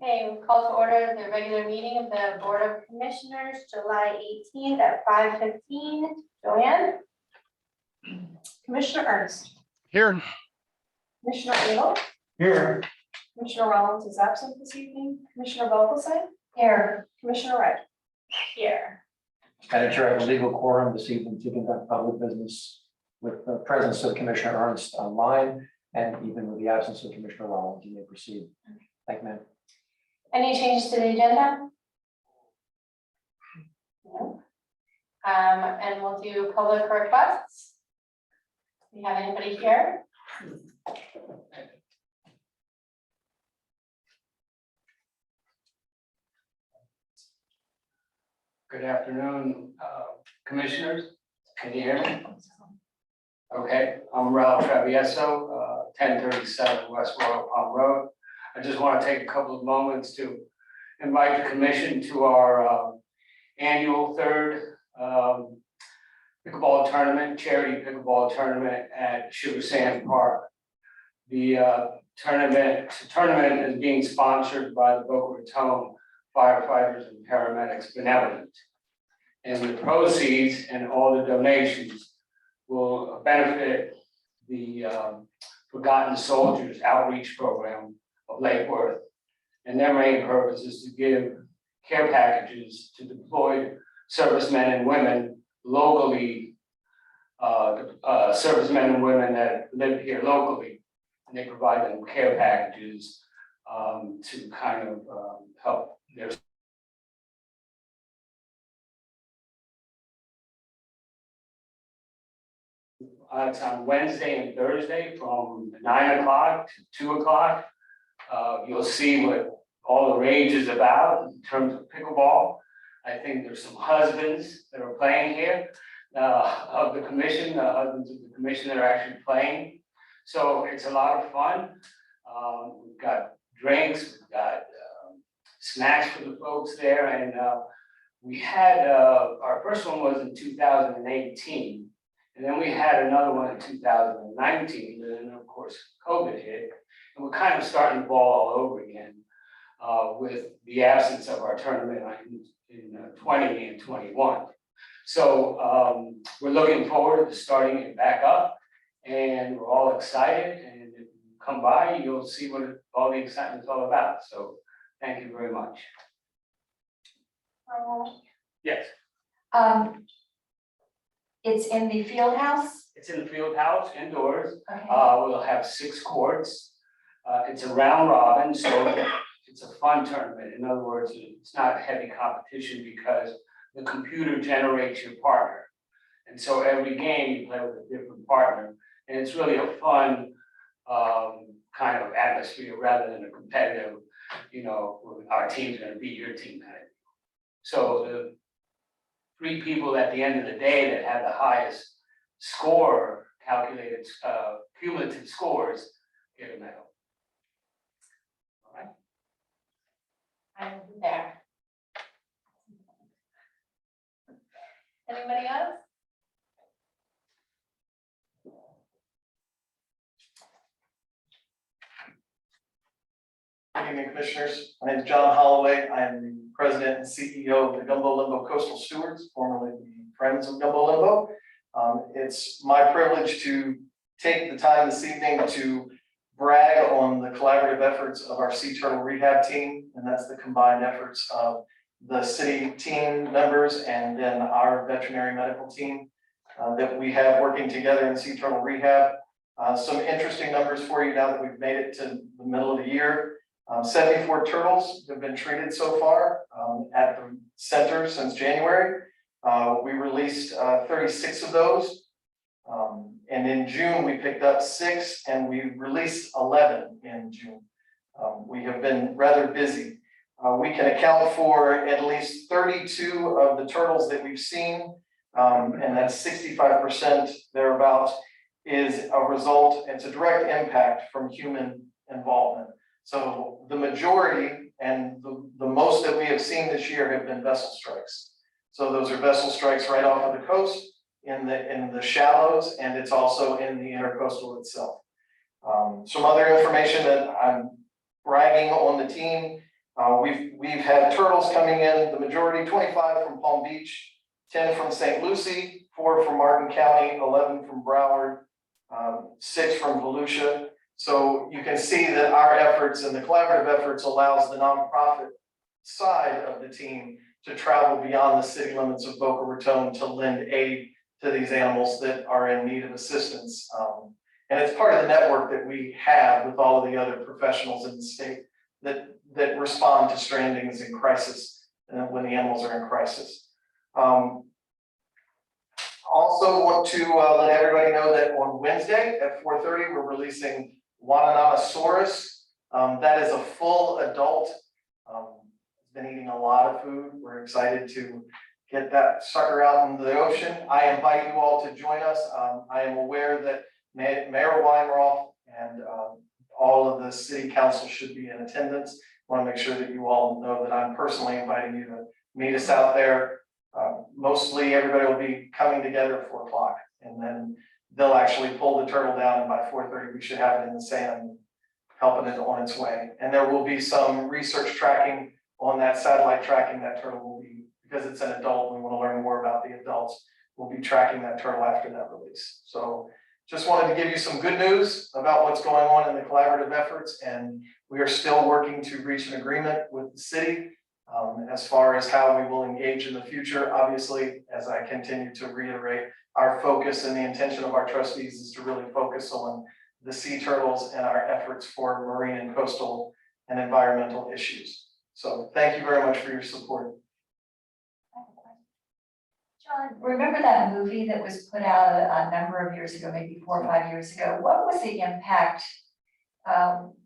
Okay, we'll call to order the regular meeting of the Board of Commissioners, July 18th at 5:15. Joanne? Commissioner Ernst, Here. Commissioner Evil, Here. Commissioner Rollins is absent this evening, Commissioner Vogelsang, Here. Commissioner Wright. Here. Madam Chair, I have a legal quorum this evening to conduct public business with the presence of Commissioner Ernst online and even with the absence of Commissioner Rollins. You may proceed. Thank you, ma'am. Any changes to the agenda? No. And we'll do public requests. Do you have anybody here? Good afternoon, commissioners. Can you hear me? Okay, I'm Ralph Travieso, 1037 West Royal Palm Road. I just want to take a couple of moments to invite the commission to our annual third pickleball tournament, charity pickleball tournament at Sugar Sand Park. The tournament is being sponsored by the Boca Raton Firefighters and Paramedics Benevolent. And the proceeds and all the donations will benefit the Forgotten Soldiers Outreach Program of Lake Worth. And their main purpose is to give care packages to deployed servicemen and women locally, servicemen and women that live here locally. And they provide them care packages to kind of help their it's on Wednesday and Thursday from 9 o'clock to 2 o'clock. You'll see what all the rage is about in terms of pickleball. I think there's some husbands that are playing here of the commission, the husbands of the commission that are actually playing. So it's a lot of fun. We've got drinks, we've got snacks for the folks there, and we had our first one was in 2018, and then we had another one in 2019, and then of course COVID hit, and we're kind of starting the ball all over again with the absence of our tournament in 20 and 21. So we're looking forward to starting it back up, and we're all excited. And if you come by, you'll see what all the excitement's all about. So thank you very much. Yes, It's in the field house. it's in the field house indoors. Okay. We'll have 6 courts. It's a round robin, so it's a fun tournament. In other words, it's not heavy competition because the computer generates your partner. And so every game you play with a different partner. And it's really a fun kind of atmosphere rather than a competitive, you know, our team's gonna beat your team kind of. So the 3 people at the end of the day that have the highest score, calculated cumulative scores, get a medal. All right. I'm there. Anybody else? Good evening, Commissioners. My name is John Holloway. I am the President and CEO of the Gumbo Limbo Coastal Stewards, formerly the Friends of Gumbo Limbo. It's my privilege to take the time this evening to brag on the collaborative efforts of our Sea Turtle Rehab team, and that's the combined efforts of the city team members and then our veterinary medical team that we have working together in Sea Turtle Rehab. Some interesting numbers for you now that we've made it to the middle of the year. 74 turtles have been treated so far at the center since January. We released 36 of those. And in June, we picked up 6 and we released 11 in June. We have been rather busy. We can account for at least 32 of the turtles that we've seen, and that's 65% thereabouts is a result, it's a direct impact from human involvement. So the majority and the most that we have seen this year have been vessel strikes. So those are vessel strikes right off of the coast in the shallows, and it's also in the intercoastal itself. Some other information that I'm bragging on the team. We've had turtles coming in, the majority 25 from Palm Beach, 10 from St. Lucie, 4 from Martin County, 11 from Broward, 6 from Volusia. So you can see that our efforts and the collaborative efforts allows the nonprofit side of the team to travel beyond the city limits of Boca Raton to lend aid to these animals that are in need of assistance. And it's part of the network that we have with all of the other professionals in the state that respond to strandings in crisis when the animals are in crisis. Also want to let everybody know that on Wednesday at 4:30, we're releasing Wanananasaurus. That is a full adult. It's been eating a lot of food. We're excited to get that sucker out into the ocean. I invite you all to join us. I am aware that Mayor Weinroth and all of the city council should be in attendance. I want to make sure that you all know that I'm personally inviting you to meet us out there. Mostly everybody will be coming together at 4 o'clock, and then they'll actually pull the turtle down, and by 4:30 we should have it in the sand, helping it on its way. And there will be some research tracking on that satellite tracking that turtle will be, because it's an adult, we want to learn more about the adults. We'll be tracking that turtle after that release. So just wanted to give you some good news about what's going on in the collaborative efforts, and we are still working to reach an agreement with the city as far as how we will engage in the future. Obviously, as I continue to reiterate, our focus and the intention of our trustees is to really focus on the sea turtles and our efforts for marine and coastal and environmental issues. So thank you very much for your support. John, remember that movie that was put out a number of years ago, maybe 4 or 5 years ago? What was the impact?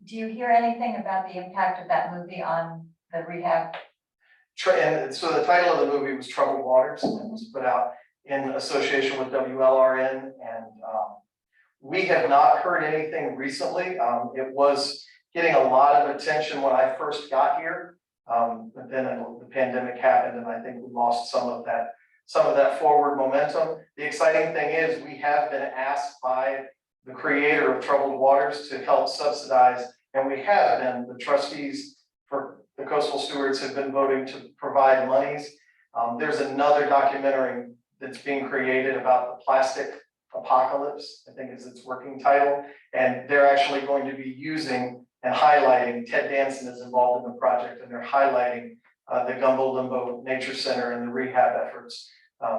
Do you hear anything about the impact of that movie on the rehab? And so the title of the movie was Troubled Waters, and it was put out in association with WLRN. And we have not heard anything recently. It was getting a lot of attention when I first got here. But then the pandemic happened, and I think we lost some of that forward momentum. The exciting thing is we have been asked by the creator of Troubled Waters to help subsidize, and we have been, the trustees for the Coastal Stewards have been voting to provide monies. There's another documentary that's being created about the plastic apocalypse, I think is its working title, and they're actually going to be using and highlighting, Ted Danson is involved in the project, and they're highlighting the Gumbo Limbo Nature Center and the rehab efforts,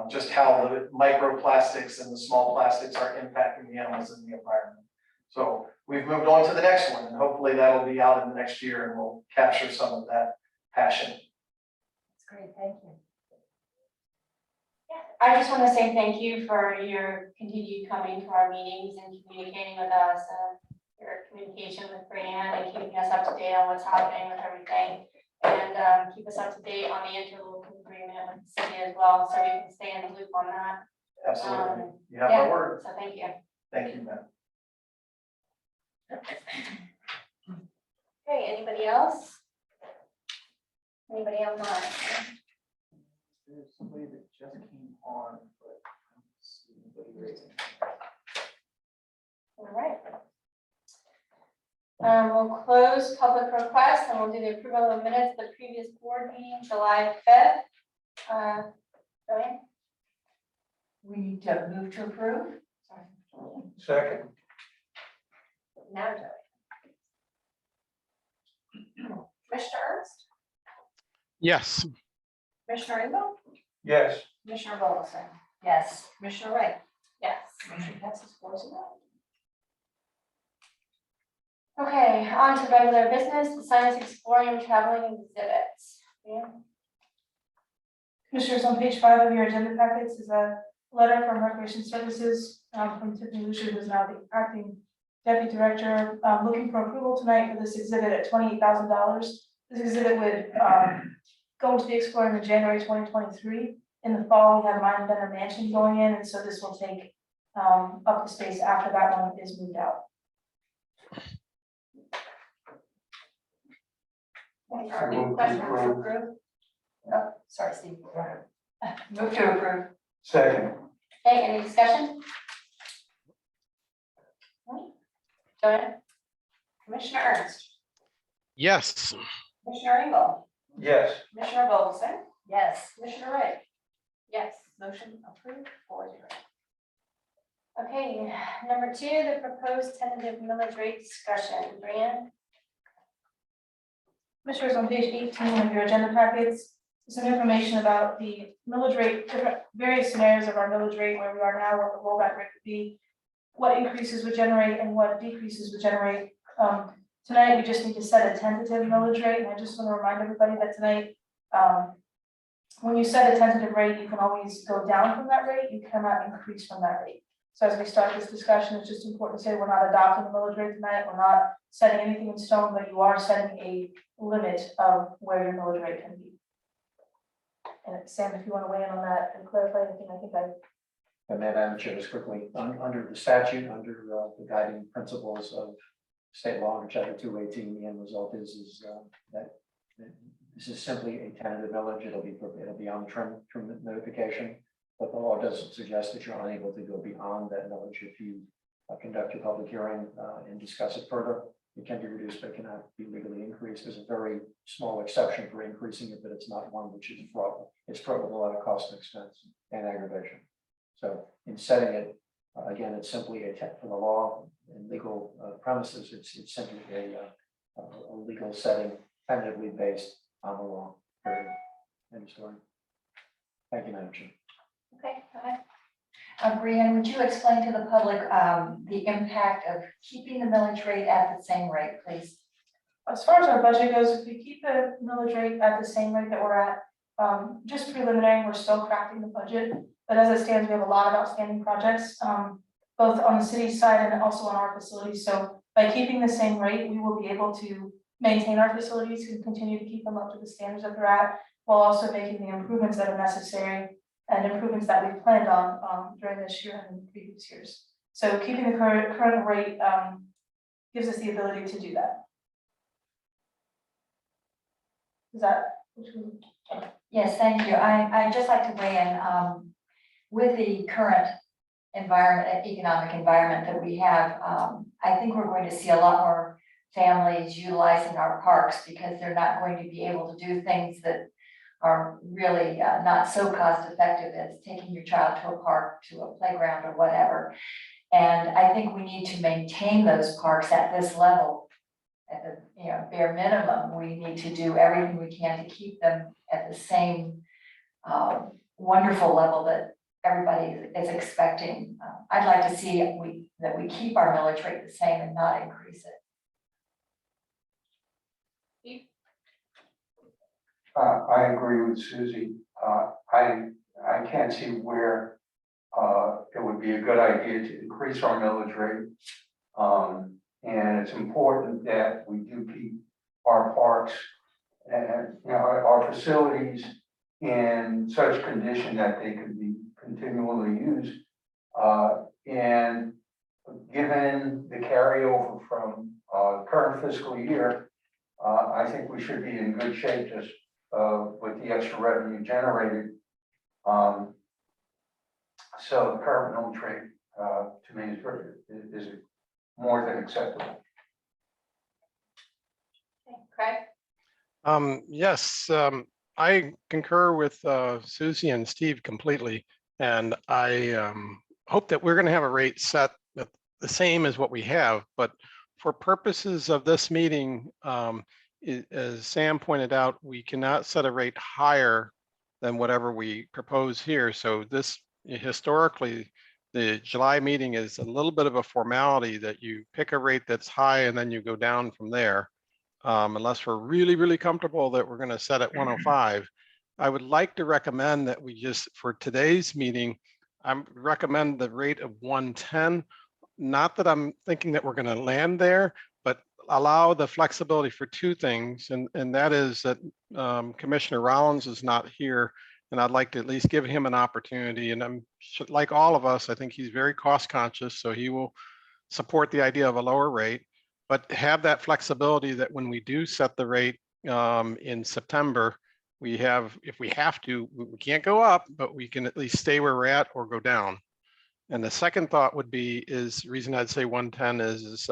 just how the microplastics and the small plastics are impacting the animals in the environment. So we've moved on to the next one, and hopefully that'll be out in the next year, and we'll capture some of that passion. That's great, thank you. I just want to say thank you for your continued coming to our meetings and communicating with us, your communication with Brianne and keeping us up to date on what's happening with everything. And keep us up to date on the interlocal agreement with the city as well, so we can stay in the loop on that. Absolutely. You have my word. So thank you. Thank you, ma'am. Okay, anybody else? Anybody online? There's somebody that just came on, but I don't see anybody raising. All right. We'll close public requests and we'll do the approval of minutes of the previous board meeting, July 5th. Joanne? We need to move to approve. Second. Now, Joanne. Commissioner Ernst, Yes. Commissioner Rainbow, Yes. Commissioner Volleson, Yes. Commissioner Wright. Yes. Motion passes 4-0. Okay, on to regular business, the science exploring and traveling exhibits. Yeah. Commissioners, on page 5 of your agenda packets is a letter from Recreation Services from Tiffany Lucia, who is now the acting deputy director, looking for approval tonight for this exhibit at $28,000. This exhibit would go into the Exploring in January 2023. In the fall, we have Mind Bender Mansion going in, and so this will take up the space after that one is moved out. Question to approve. Oh, sorry, Steve. Go ahead. Move to approve. Second. Okay, any discussion? Jonah? Commissioner Ernst, Yes. Commissioner Engel, Yes. Commissioner Vogelsang, Yes. Commissioner Ray. Yes. Motion approved 4-0. Okay, number 2, the proposed tentative millage rate discussion. Brianne? Commissioners, on page 18 of your agenda packets, some information about the millage rate, different various scenarios of our millage rate, where we are now, what the rollback rate would be, what increases would generate and what decreases would generate. Tonight, we just need to set a tentative millage rate, and I just want to remind everybody that tonight, when you set a tentative rate, you can always go down from that rate, you cannot increase from that rate. So as we start this discussion, it's just important to say we're not adopting the millage rate tonight, we're not setting anything in stone, but you are setting a limit of where your millage rate can be. And Sam, if you want to weigh in on that and clarify anything, I think I And Madam Chair, just quickly, under the statute, under the guiding principles of state law, under chapter 218, the end result is that this is simply a tentative millage. It'll be on trim notification, but the law doesn't suggest that you're unable to go beyond that millage if you conduct your public hearing and discuss it further. It can be reduced, but it cannot be legally increased. There's a very small exception for increasing it, but it's not one which is fraught. It's fraught with a lot of cost and expense and aggravation. So in setting it, again, it's simply a for the law and legal premises. It's simply a legal setting, tentatively based on the law. Period. End of story. Thank you, Madam Chair. Okay, go ahead. Brianne, would you explain to the public the impact of keeping the millage rate at the same rate, please? as far as our budget goes, if we keep the millage rate at the same rate that we're at, just preliminary, we're still crafting the budget. But as it stands, we have a lot of outstanding projects, both on the city side and also on our facilities. So by keeping the same rate, we will be able to maintain our facilities and continue to keep them up to the standards that they're at, while also making the improvements that are necessary and improvements that we planned on during this year and previous years. So keeping the current rate gives us the ability to do that. Is that? Yes, thank you. I'd just like to weigh in, with the current environment, economic environment that we have, I think we're going to see a lot more families utilizing our parks because they're not going to be able to do things that are really not so cost effective as taking your child to a park, to a playground or whatever. And I think we need to maintain those parks at this level. At the bare minimum, we need to do everything we can to keep them at the same wonderful level that everybody is expecting. I'd like to see that we keep our millage rate the same and not increase it. I agree with Susie. I can't see where it would be a good idea to increase our millage rate. And it's important that we do keep our parks and our facilities in such condition that they can be continually used. And given the carryover from current fiscal year, I think we should be in good shape just with the extra revenue generated. So the current millage rate to me is more than acceptable. Craig? Yes, I concur with Susie and Steve completely. And I hope that we're going to have a rate set that the same as what we have, but for purposes of this meeting, as Sam pointed out, we cannot set a rate higher than whatever we propose here. So this historically, the July meeting is a little bit of a formality that you pick a rate that's high and then you go down from there. Unless we're really, really comfortable that we're going to set at 105. I would like to recommend that we just, for today's meeting, I recommend the rate of 110. Not that I'm thinking that we're going to land there, but allow the flexibility for two things. And that is that Commissioner Rollins is not here. And I'd like to at least give him an opportunity. And I'm like all of us, I think he's very cost conscious. So he will support the idea of a lower rate, but have that flexibility that when we do set the rate in September, we have, if we have to, we can't go up, but we can at least stay where we're at or go down. And the second thought would be, is the reason I'd say 110 is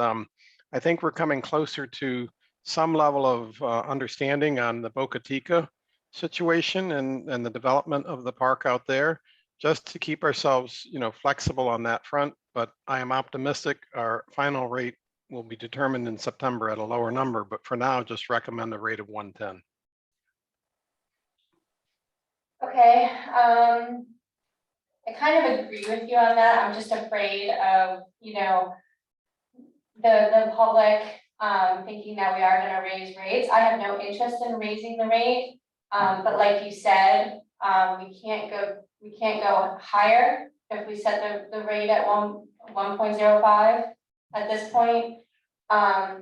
I think we're coming closer to some level of understanding on the Boca Chica situation and the development of the park out there, just to keep ourselves, flexible on that front. But I am optimistic our final rate will be determined in September at a lower number, but for now, just recommend a rate of 110. Okay, I kind of agree with you on that. I'm just afraid of, the public thinking that we are gonna raise rates. I have no interest in raising the rate. But like you said, we can't go higher if we set the rate at 1.05 at this point. I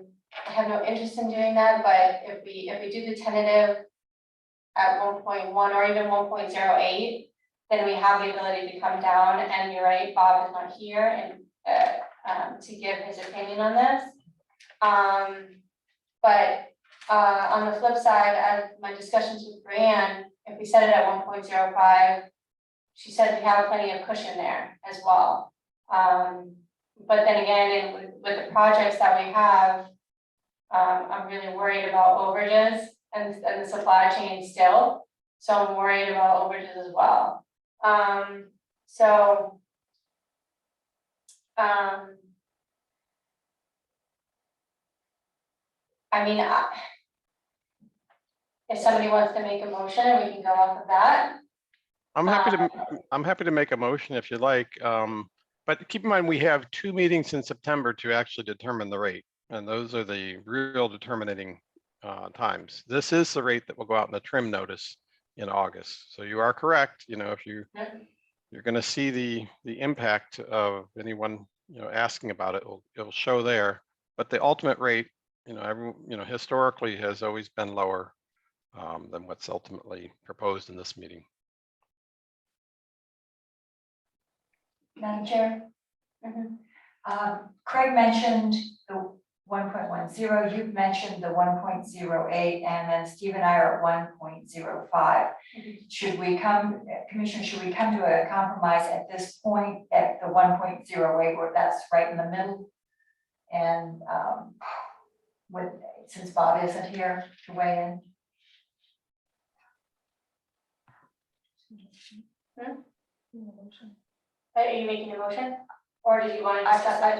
have no interest in doing that, but if we do the tentative at 1.1 or even 1.08, then we have the ability to come down, and you're right, Bob is not here and to give his opinion on this. But on the flip side, as my discussions with Brianne, if we set it at 1.05, she said we have plenty of cushion there as well. But then again, with the projects that we have, I'm really worried about overages and the supply chain still. So I'm worried about overages as well. I mean, if somebody wants to make a motion, we can go off of that. I'm happy to make a motion if you like. But keep in mind, we have 2 meetings in September to actually determine the rate. And those are the real determining times. This is the rate that will go out in the trim notice in August. So you are correct. If you're going to see the impact of anyone, asking about it, it'll show there. But the ultimate rate, historically has always been lower than what's ultimately proposed in this meeting. Madam Chair? Craig mentioned the 1.10, you've mentioned the 1.08, and then Steve and I are at 1.05. Should we Commissioner, should we come to a compromise at this point at the 1.08, where that's right in the middle? And since Bob isn't here to weigh in. Are you making a motion, or did you want to discuss? I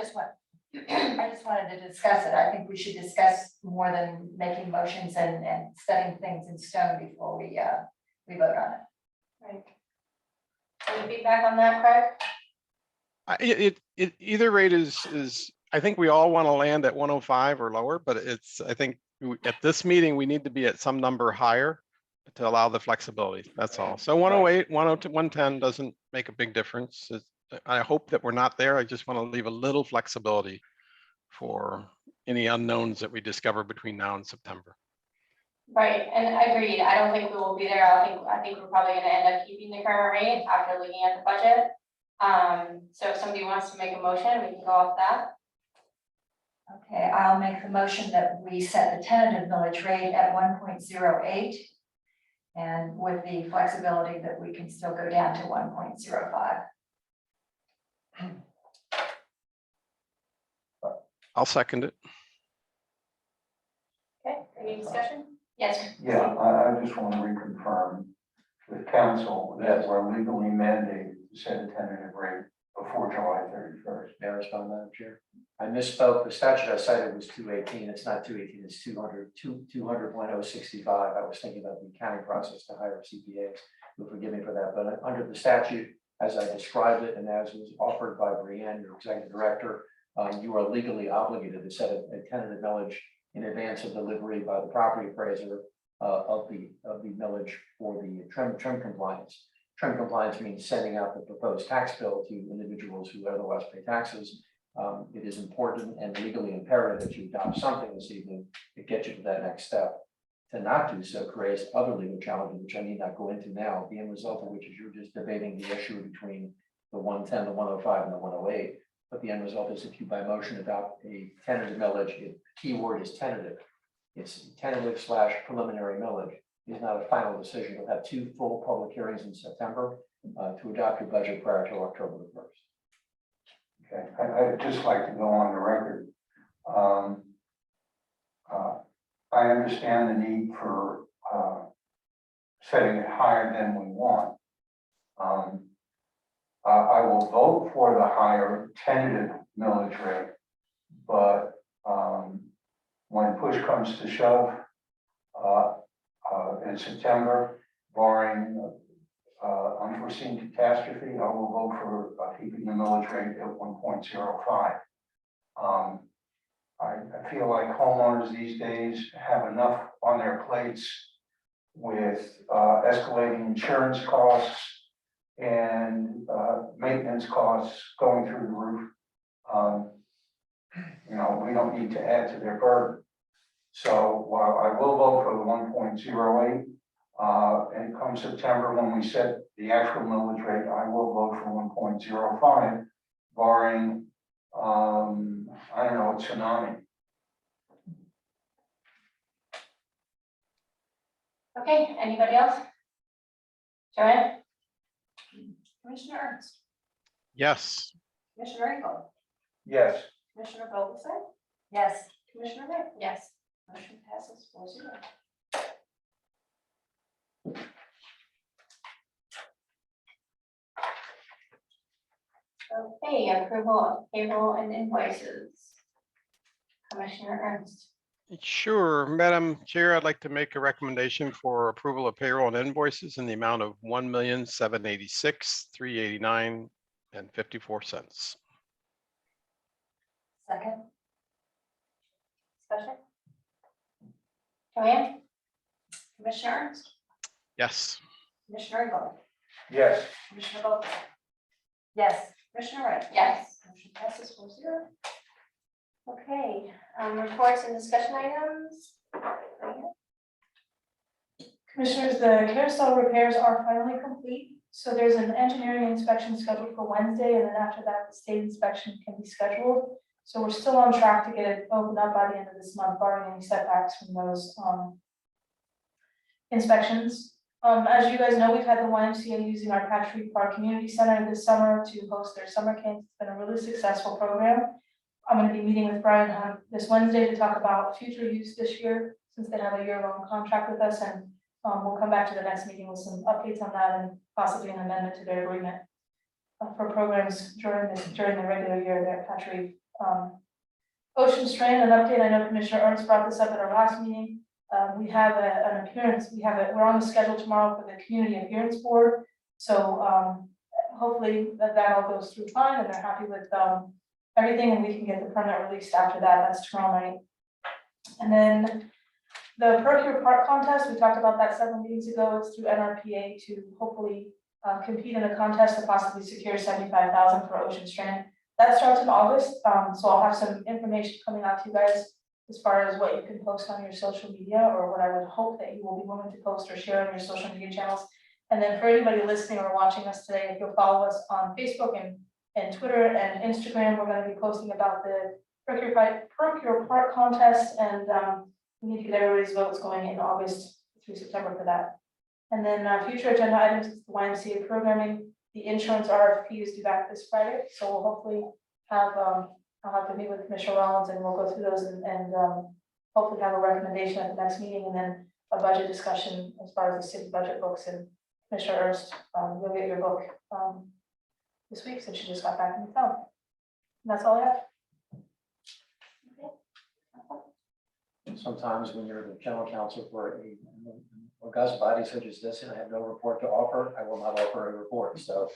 just wanted to discuss it. I think we should discuss more than making motions and setting things in stone before we vote on it. Right. Any feedback on that, Craig? Either rate is, I think we all want to land at 105 or lower, but I think at this meeting, we need to be at some number higher to allow the flexibility. That's all. So 108, 102, 110 doesn't make a big difference. I hope that we're not there. I just want to leave a little flexibility for any unknowns that we discover between now and September. Right, and agreed. I don't think we will be there. I think we're probably going to end up keeping the current rate after looking at the budget. So if somebody wants to make a motion, we can go off that. Okay, I'll make the motion that we set the tentative millage rate at 1.08, and with the flexibility that we can still go down to 1.05. I'll second it. Okay, any discussion? Yes. Yeah, I just want to reconfirm with council that we're legally mandated to set a tentative rate before July 31st. May I respond, Madam Chair? I misspoke. The statute I cited was 218. It's not 218, it's 200.065. I was thinking about the accounting process to hire CPAs. You'll forgive me for that, but under the statute, as I described it and as was offered by Brianne, your executive director, you are legally obligated to set a tentative millage in advance of delivery by the property appraiser of the millage for the trim compliance. Trim compliance means sending out the proposed tax bill to individuals who otherwise pay taxes. It is important and legally imperative that you adopt something this evening to get you to that next step. To not do so creates other legal challenges, which I need not go into now, the end result of which is you're just debating the issue between the 110, the 105, and the 108. But the end result is if you by motion adopt a tentative millage, the key word is tentative. It's tentative / preliminary millage. It's not a final decision. You'll have 2 full public hearings in September to adopt your budget prior to October the 1st. Okay, I'd just like to go on the record Um, I understand the need for, setting it higher than we want. I will vote for the higher tentative millage rate, but, when push comes to shove, in September, barring, unforeseen catastrophe, I will vote for keeping the millage rate at 1.05. I feel like homeowners these days have enough on their plates with escalating insurance costs and maintenance costs going through the roof. You know, we don't need to add to their burden. So while I will vote for the 1.08, and come September, when we set the actual millage rate, I will vote for 1.05, barring, I don't know, a tsunami. Okay, anybody else? Joanne? Commissioner Ernst, Yes. Commissioner Engel, Yes. Commissioner Vogelsang, Yes. Commissioner Ray. Yes. Motion passes 4-0. Okay, approval of payroll and invoices. Commissioner Ernst. Sure, Madam Chair, I'd like to make a recommendation for approval of payroll and invoices in the amount of $1,786,389.54. Second. Discussion, Joanne? Commissioner Ernst, Yes. Commissioner Engel, Yes. Commissioner Vogelsang, Yes. Commissioner Ray. Yes. Motion passes 4-0. Okay, reports and discussion items. Commissioners, the carousel repairs are finally complete. So there's an engineering inspection scheduled for Wednesday, and then after that, the state inspection can be scheduled. So we're still on track to get it opened up by the end of this month, barring any setbacks from those inspections. As you guys know, we've had the YMCA using our Patrick Park Community Center this summer to host their summer camp. It's been a really successful program. I'm going to be meeting with Brian Hunt this Wednesday to talk about future use this year, since they have a year-long contract with us, and we'll come back to the next meeting with some updates on that and possibly an amendment to their agreement for programs during the regular year there at Patrick. Ocean Strand, an update. I know Commissioner Ernst brought this up at our last meeting. We have an appearance. We're on the schedule tomorrow for the Community Appearance Board. So hopefully that all goes through fine and they're happy with everything, and we can get the permit released after that. That's tomorrow night. And then the Procure Park contest, we talked about that several meetings ago. It's through NRPA to hopefully compete in a contest to possibly secure $75,000 for Ocean Strand. That starts in August, so I'll have some information coming out to you guys as far as what you can post on your social media, or what I would hope that you will be willing to post or share on your social media channels. And then for anybody listening or watching us today, if you'll follow us on Facebook and Twitter and Instagram, we're going to be posting about the Procure Park contest, and we need to get everybody's votes going in August through September for that. And then future agenda items is the YMCA programming. The insurance RFP is due back this Friday, so we'll hopefully have I'll have to meet with Commissioner Rollins and we'll go through those and hopefully have a recommendation at the next meeting, and then a budget discussion as far as the city budget books. And Commissioner Ernst, you'll get your book this week since you just got back in town. And that's all I have. Sometimes when you're the general counsel for a august body such as this, and I have no report to offer, I will not offer a report. So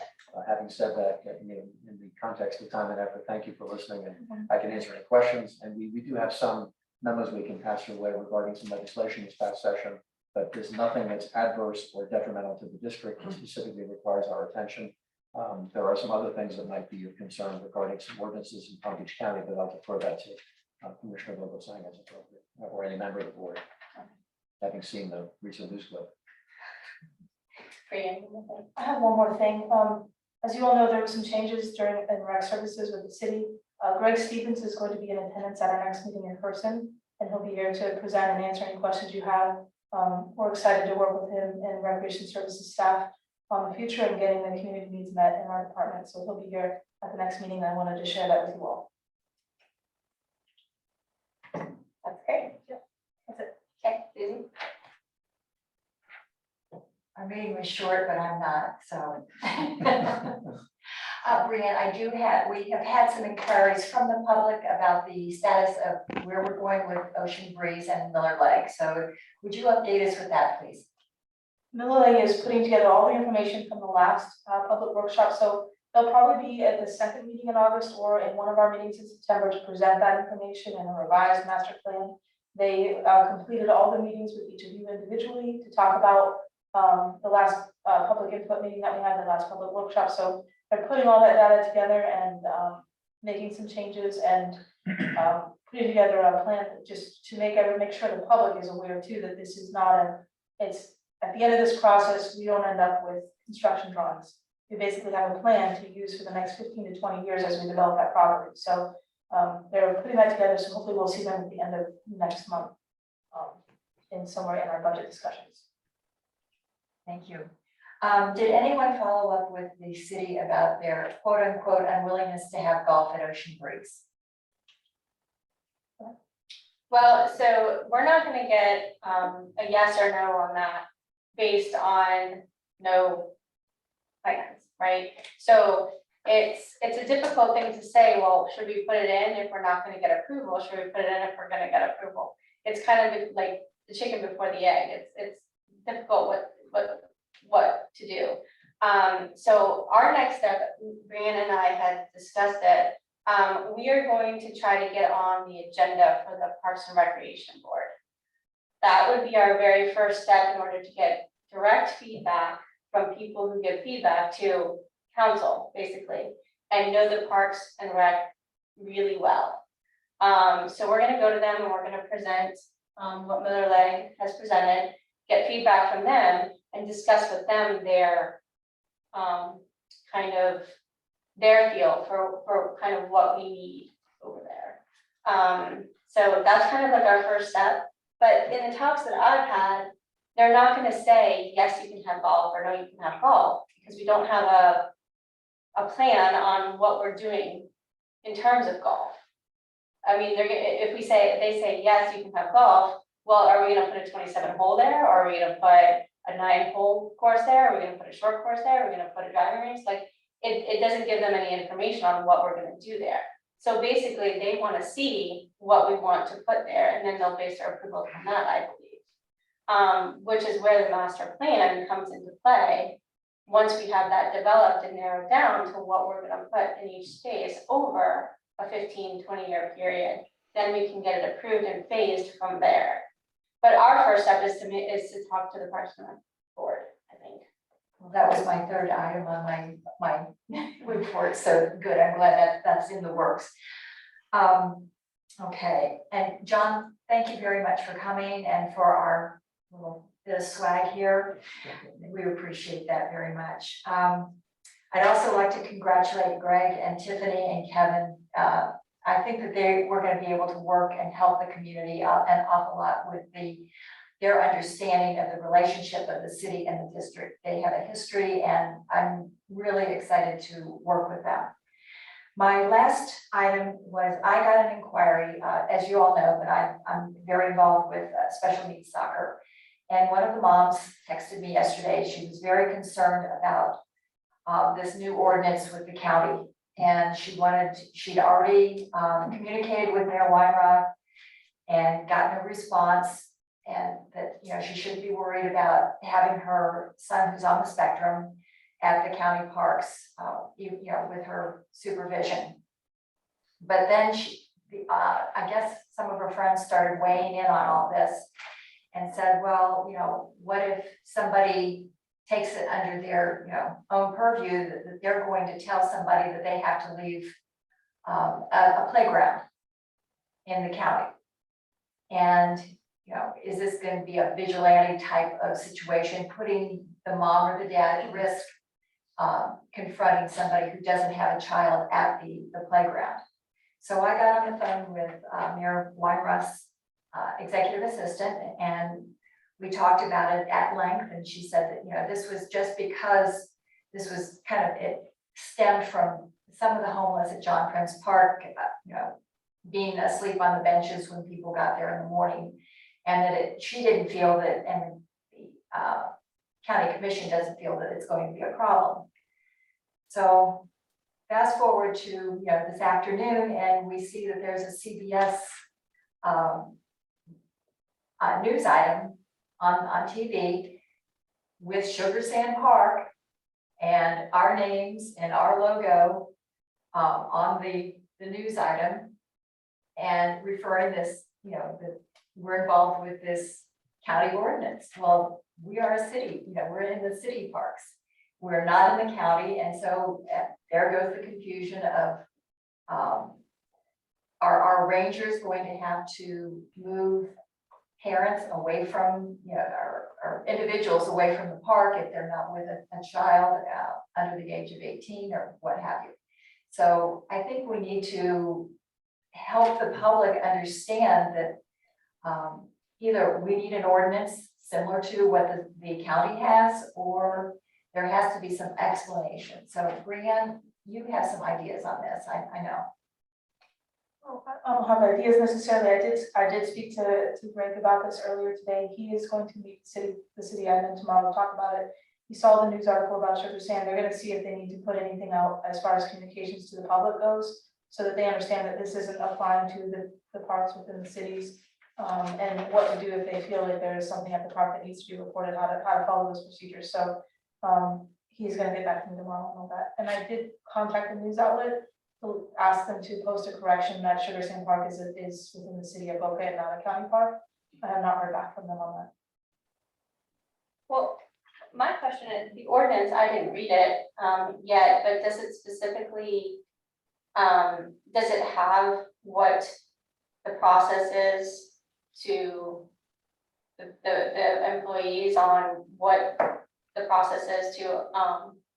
having said that, in the context of time and effort, thank you for listening, and I can answer any questions. And we do have some memos we can pass your way regarding some legislation this past session, but there's nothing that's adverse or detrimental to the district that specifically requires our attention. There are some other things that might be of concern regarding some ordinances in Palm Beach County, but I'll defer that to Commissioner Vogelsang as appropriate, or any member of the board, having seen the recent news clip. Fran, I have one more thing. As you all know, there were some changes during in rec services with the city. Greg Stevens is going to be in attendance at our next meeting in person, and he'll be here to present and answer any questions you have. We're excited to work with him and Recreation Services staff on the future and getting the community needs met in our department. So he'll be here at the next meeting. I wanted to share that with you all. That's great. That's it. Okay, Susie? Our meeting was short, but I'm not, so. Brianne, we have had some inquiries from the public about the status of where we're going with Ocean Breeze and Miller Lake. So would you update us with that, please? Miller Lake is putting together all the information from the last public workshop, so they'll probably be at the second meeting in August or in one of our meetings in September to present that information and a revised master plan. They completed all the meetings with each of you individually to talk about the last public input meeting that we had, the last public workshop, so they're putting all that data together and making some changes and putting together a plan just to make sure the public is aware too, that this is not it's at the end of this process, we don't end up with construction drawings. We basically have a plan to use for the next 15 to 20 years as we develop that property. So they're putting that together, so hopefully we'll see them at the end of next month in somewhere in our budget discussions. Thank you. Did anyone follow up with the city about their quote unquote unwillingness to have golf at Ocean Breeze? Well, so we're not gonna get a yes or no on that based on no plans, right? So it's a difficult thing to say, well, should we put it in if we're not gonna get approval? Should we put it in if we're gonna get approval? It's kind of like the chicken before the egg. It's difficult what to do. So our next step, Brianna and I had discussed it. We are going to try to get on the agenda for the Parks and Recreation Board. That would be our very first step in order to get direct feedback from people who give feedback to council, basically, and know the Parks and Rec really well. So we're gonna go to them and we're gonna present what Miller Lake has presented, get feedback from them and discuss with them their kind of their feel for kind of what we need over there. So that's kind of like our first step. But in the talks that I've had, they're not going to say, yes, you can have golf or no, you can have golf, because we don't have a plan on what we're doing in terms of golf. I mean, if they say, yes, you can have golf, well, are we going to put a 27 hole there? Or are we going to put a 9-hole course there? Are we going to put a short course there? Are we going to put a driving range? Like, it doesn't give them any information on what we're going to do there. So basically, they want to see what we want to put there, and then they'll base their approval on that, I believe. Which is where the master plan comes into play. Once we have that developed and narrowed down to what we're going to put in each space over a 15-20-year period, then we can get it approved and phased from there. But our first step is to talk to the Parks and Rec Board, I think. Well, that was my third item on my report, so good, I'm glad that's in the works. Okay, and John, thank you very much for coming and for our little bit of swag here. We appreciate that very much. I'd also like to congratulate Greg and Tiffany and Kevin. I think that we're going to be able to work and help the community an awful lot with their understanding of the relationship of the city and the district. They have a history, and I'm really excited to work with them. My last item was I got an inquiry, as you all know, but I'm very involved with special needs soccer. And one of the moms texted me yesterday. She was very concerned about this new ordinance with the county. And she'd already communicated with Mayor Weinrock and gotten a response, and that, you know, she shouldn't be worried about having her son who's on the spectrum at the county parks, you know, with her supervision. But then I guess some of her friends started weighing in on all this and said, well, you know, what if somebody takes it under their, you know, own purview that they're going to tell somebody that they have to leave a playground in the county. And, you know, is this going to be a vigilante type of situation, putting the mom or the dad at risk, confronting somebody who doesn't have a child at the playground? So I got on the phone with Mayor Weinrock's executive assistant, and we talked about it at length, and she said that, you know, this was just because this was kind of, it stemmed from some of the homeless at John Prince Park, you know, being asleep on the benches when people got there in the morning. And that she didn't feel that, and the county commission doesn't feel that it's going to be a problem. So fast forward to, this afternoon, and we see that there's a CBS news item on TV with Sugar Sand Park and our names and our logo on the news item, and referring this, that we're involved with this county ordinance. Well, we are a city, we're in the city parks. We're not in the county, and so there goes the confusion of are rangers going to have to move parents away from, or individuals away from the park if they're not with a child under the age of 18 or what have you. So I think we need to help the public understand that either we need an ordinance similar to what the county has, or there has to be some explanation. So Brianne, you have some ideas on this, I know. Well, I don't have ideas necessarily. I did speak to Greg about this earlier today. He is going to meet the city admin tomorrow to talk about it. He saw the news article about Sugar Sand. They're gonna see if they need to put anything out as far as communications to the public goes, so that they understand that this isn't applying to the parks within the cities. And what to do if they feel like there is something at the park that needs to be reported, how to follow those procedures. So he's gonna get back to me tomorrow on all that. And I did contact the news outlet to ask them to post a correction that Sugar Sand Park is within the city of Boca and not a county park. I have not heard back from them on that. Well, my question is, the ordinance, I didn't read it yet, but does it specifically, does it have what the process is to the employees on what the process is to,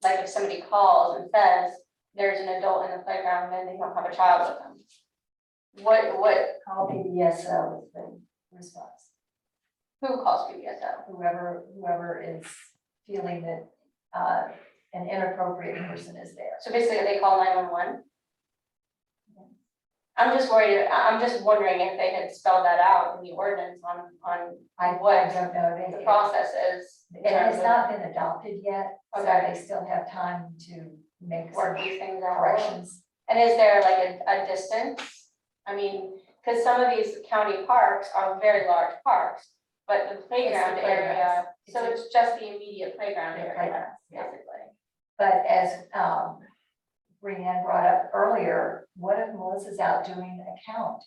like if somebody calls and says there's an adult in the playground and they don't have a child with them? What, Call BBSO is the response. who calls PBSO? Whoever is feeling that an inappropriate person is there. So basically they call 911? I'm just worried, I'm just wondering if they had spelled that out in the ordinance on I what don't know. the process is. in It has terms of not been adopted yet, so Okay. they still have time to make Work some these things out. corrections. And is there like a distance? I mean, because some of these county parks are very large parks, but the playground area, playgrounds. so it's just the immediate playground The area, playgrounds, yeah. basically. But as Brianne brought up earlier, what if Melissa's out doing a count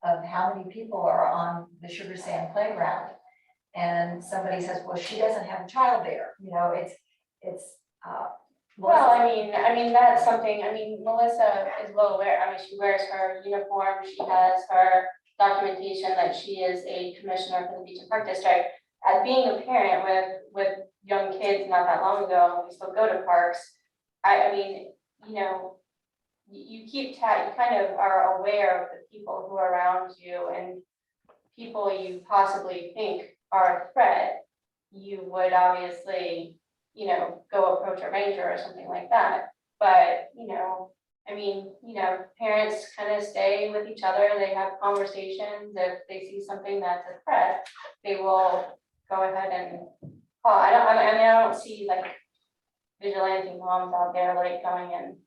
of how many people are on the Sugar Sand playground? And somebody says, well, she doesn't have a child there, it's. Well, I mean, that's something, Melissa is well aware, she wears her uniform, she has her documentation that she is a commissioner for the Beach and Park District. As being a parent with young kids not that long ago, we still go to parks. You keep you kind of are aware of the people who are around you, and people you possibly think are a threat, you would obviously, go approach a ranger or something like that. But, parents kind of stay with each other, they have conversations. If they see something that's a threat, they will go ahead and call. I don't see like vigilante moms out there like going and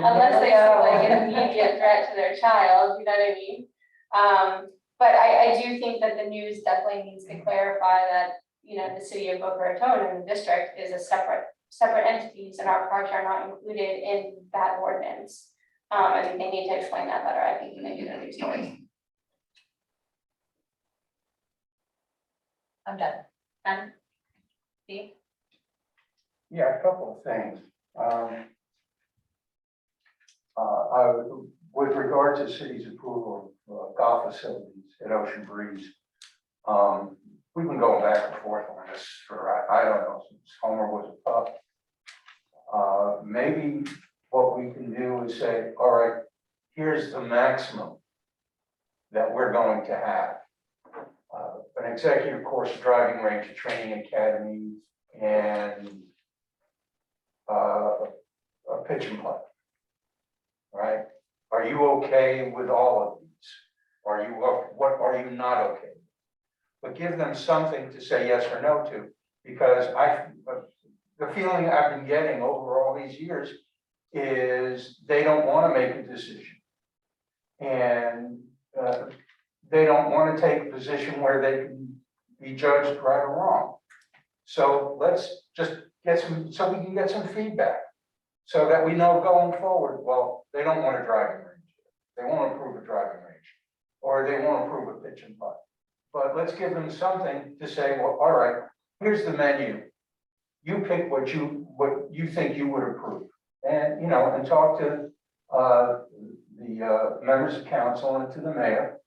unless they see like an immediate threat to their child, you know what I mean? But I do think that the news definitely needs to clarify that, the city of Boca Raton and the district is a separate entities, and our parks are not included in that ordinance. I think they need to explain that better, I think, when they do their news stories. I'm done. And Steve? Yeah, a couple of things. With regard to the city's approval of golf facilities at Ocean Breeze, we've been going back and forth on this for, I don't know, since Homer was a pup. Maybe what we can do is say, all right, here's the maximum that we're going to have. An executive course, driving range, a training academy, and a pitch and putt. right? Are you okay with all of these? Are you, what are you not okay? But give them something to say yes or no to, because the feeling I've been getting over all these years is they don't want to make a decision. And they don't want to take a position where they can be judged right or wrong. So let's just get some, so we can get some feedback. So that we know going forward, well, they don't want a driving range. They won't approve a driving range. Or they won't approve a pitch and putt. But let's give them something to say, well, all right, here's the menu. You pick what you think you would approve. And, you know, and talk to the members of council and to the mayor.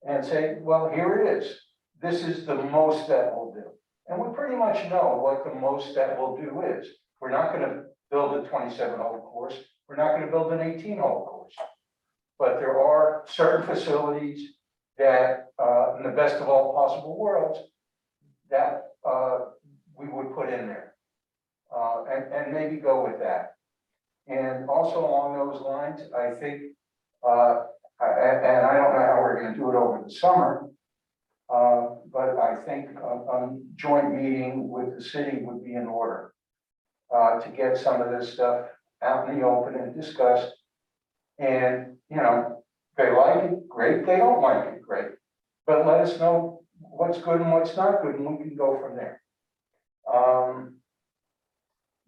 And say, well, here it is. This is the most that we'll do. And we pretty much know what the most that we'll do is. We're not going to build a 27-hole course. We're not going to build an 18-hole course. But there are certain facilities that, in the best of all possible worlds, that we would put in there. And maybe go with that. And also along those lines, I think, and I don't know how we're going to do it over the summer, but I think a joint meeting with the city would be in order to get some of this stuff out in the open and discussed. And, you know, they like it, great. They don't like it, great. But let us know what's good and what's not good, and we can go from there.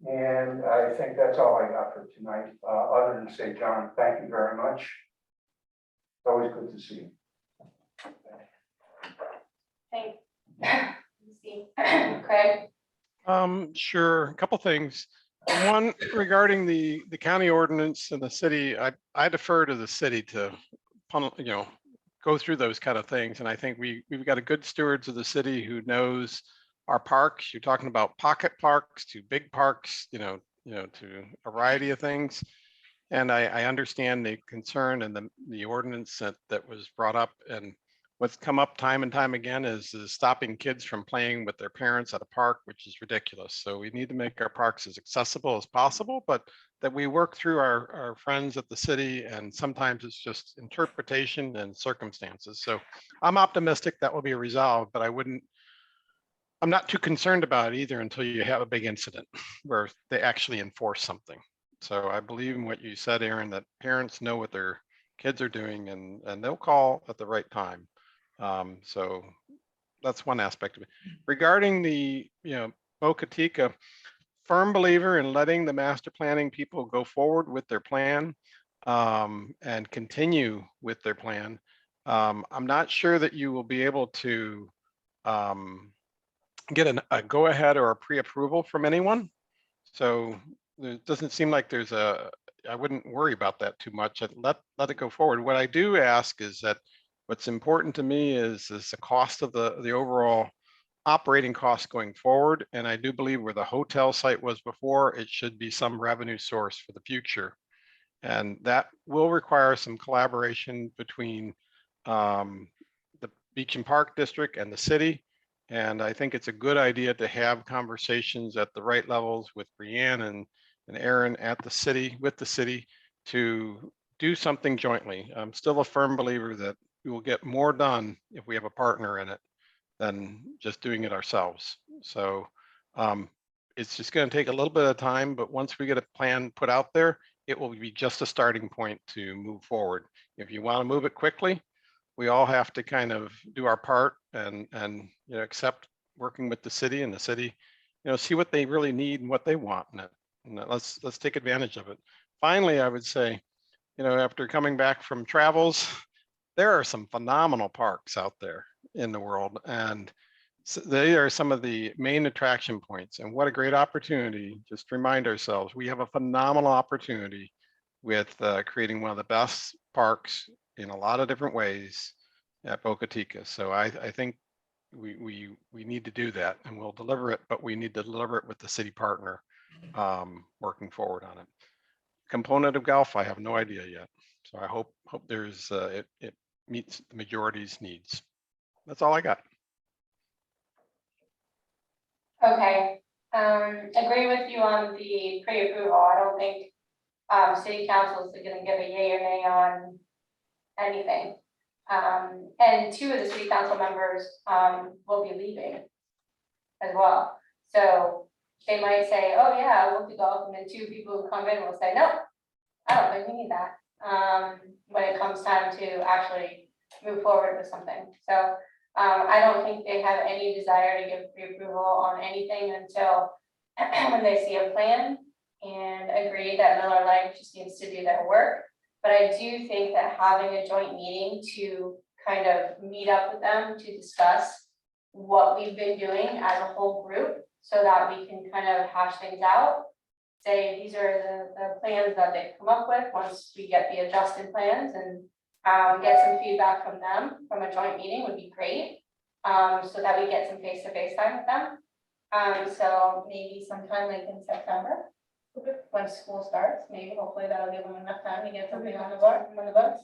And I think that's all I got for tonight, other than say, John, thank you very much. It's always good to see you. Thanks. See. Craig? Sure, a couple things. One, regarding the county ordinance and the city, I defer to the city to, you know, go through those kind of things. And I think we've got a good stewards of the city who knows our parks. You're talking about pocket parks to big parks, you know, to a variety of things. And I understand the concern and the ordinance that was brought up. And what's come up time and time again is stopping kids from playing with their parents at a park, which is ridiculous. So we need to make our parks as accessible as possible, but that we work through our friends at the city, and sometimes it's just interpretation and circumstances. So I'm optimistic that will be resolved, but I'm not too concerned about it either until you have a big incident where they actually enforce something. So I believe in what you said, Aaron, that parents know what their kids are doing and they'll call at the right time. So that's one aspect of it. Regarding the, Boca Chica, firm believer in letting the master planning people go forward with their plan and continue with their plan. I'm not sure that you will be able to get a go ahead or a pre-approval from anyone. So it doesn't seem like there's I wouldn't worry about that too much. I'd let it go forward. What I do ask is that what's important to me is the cost of the overall operating costs going forward. And I do believe where the hotel site was before, it should be some revenue source for the future. And that will require some collaboration between the Beach and Park District and the city. And I think it's a good idea to have conversations at the right levels with Brianne and Aaron at the city, with the city, to do something jointly. I'm still a firm believer that we will get more done if we have a partner in it than just doing it ourselves. So it's just going to take a little bit of time, but once we get a plan put out there, it will be just a starting point to move forward. If you want to move it quickly, we all have to kind of do our part and accept working with the city, and the city, see what they really need and what they want in it. And let's take advantage of it. Finally, I would say, after coming back from travels, there are some phenomenal parks out there in the world, and so they are some of the main attraction points. And what a great opportunity, just to remind ourselves, we have a phenomenal opportunity with creating one of the best parks in a lot of different ways at Boca Chica. So I think we need to do that, and we'll deliver it, but we need to deliver it with the city partner working forward on it. Component of golf, I have no idea yet. So I hope there's it meets the majority's needs. That's all I got. Okay, agree with you on the pre-approval. I don't think city councils are gonna give a yay or nay on anything. And two of the city council members, will be leaving as well. So they might say, oh yeah, we'll be golfing, and two people who come in will say, no, I don't think we need that. When it comes time to actually move forward with something. So, I don't think they have any desire to give pre-approval on anything until when they see a plan and agree that Miller Lite just needs to do their work. But I do think that having a joint meeting to kind of meet up with them to discuss what we've been doing as a whole group, so that we can kind of hash things out. Say, these are the plans that they've come up with, once we get the adjusted plans and get some feedback from them from a joint meeting would be great. So that we get some face-to-face time with them. So maybe sometime like in September. When school starts, maybe hopefully that'll give them enough time to get something on the books.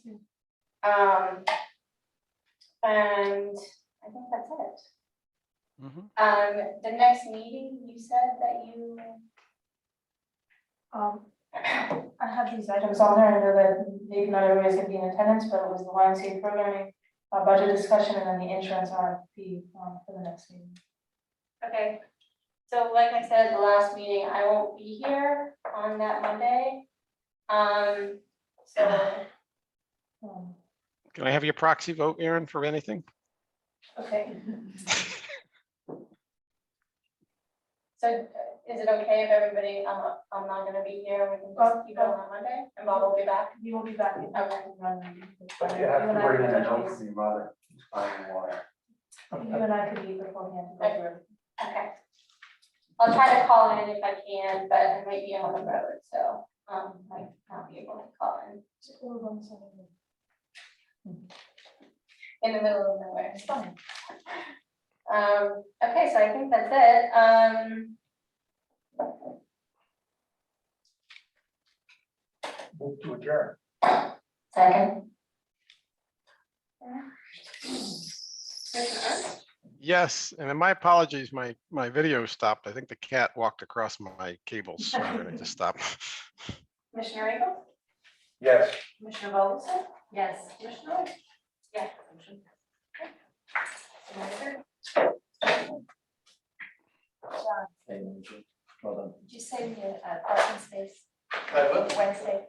And I think that's it. The next meeting, you said that you. I have these items on there, I know that maybe not everybody's gonna be in attendance, but it was the YMCA programming, budget discussion, and then the insurance RFP, for the next meeting. Okay, so like I said, the last meeting, I won't be here on that Monday. So, Can I have your proxy vote, Aaron, for anything? okay, so is it okay if everybody, I'm not gonna be here, we can just keep it on Monday, and Bob will be back? you will be back. in- Okay. But you have to bring in a note from your mother. It's finding water. You and I could meet beforehand. to go through. Okay. I'll try to call in if I can, but I might be on the road, so, might not be able to call in. In the middle of nowhere, it's fine. Okay, so I think that's it, Move to adjourn. Second, Yes, and then my apologies, my video stopped. I think the cat walked across my cables, so I'm gonna just stop. Commissioner Eagle, Yes. Commissioner Volson? yes. Commissioner Wood? Yeah. Well done. Did you say the parking space I will. Wednesday?